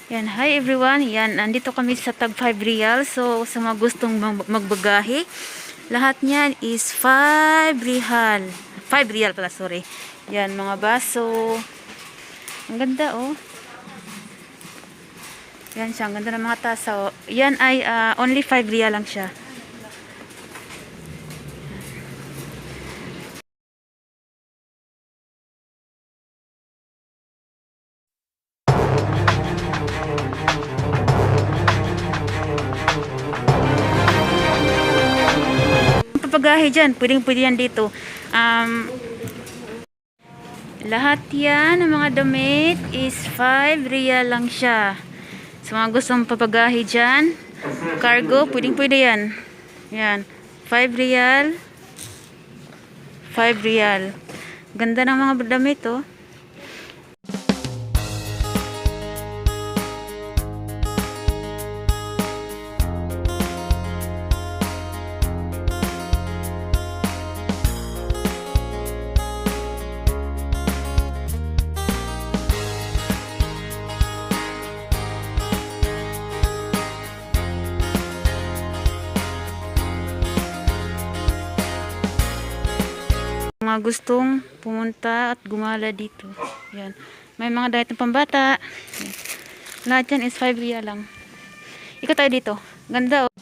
Yan, hi everyone. Yan, nandito kami sa tag 5 real. So, sa mga gustong magbagahe, lahat niyan is 5 real. 5 real pala, sorry. Yan, mga baso. Ang ganda, oh. Yan siya, ang ganda ng mga tasa, oh. Yan ay only 5 real lang siya. Papagahe dyan, pwede yan dito. Lahat yan, ng mga damit is 5 real lang siya. Sa mga gustong papagahe dyan, cargo, pwede yan. Yan, 5 real. 5 real. Ganda ng mga damit, oh. Mga gustong pumunta at gumala dito. Yan. May mga damit ng pambata. Yan. Lahat yan is 5 real lang. Ikaw tayo dito. Ganda, oh.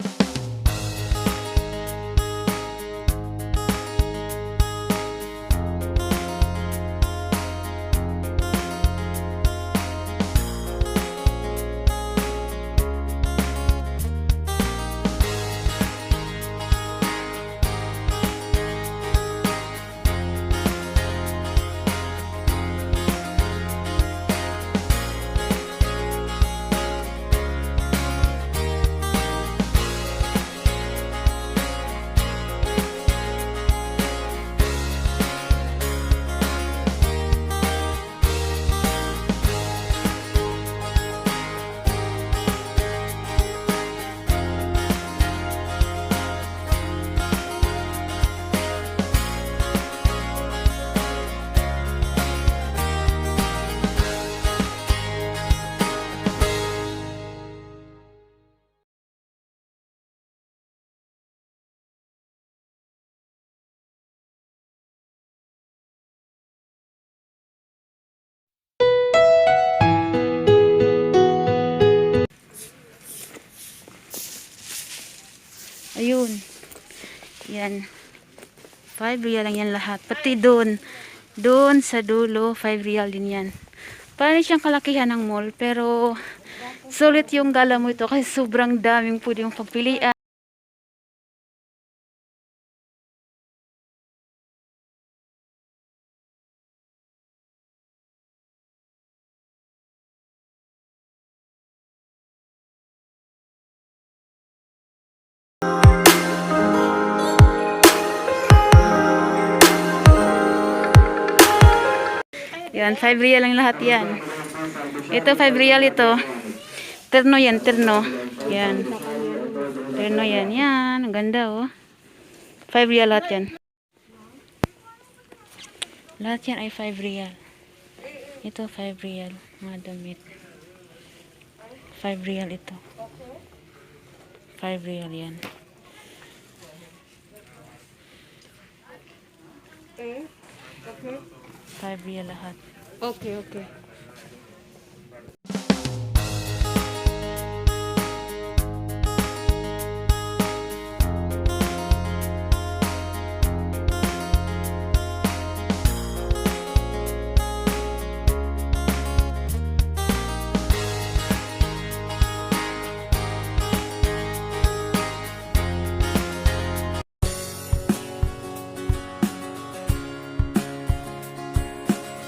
Ayun. Yan. 5 real lang yan lahat. Pati doon. Doon sa dulo, 5 real din yan. Parang siyang kalakihan ng mall. Pero, sulit yung gala mo ito kasi sobrang daming pwede mong pagpilian. Yan, 5 real lang lahat yan. Ito, 5 real ito. Terno yan, terno. Yan. Terno yan. Yan, ang ganda, oh. 5 real lahat yan. Lahat yan ay 5 real. Ito, 5 real. Mga damit. 5 real ito. 5 real yan. Okay. 5 real lahat. Okay, okay.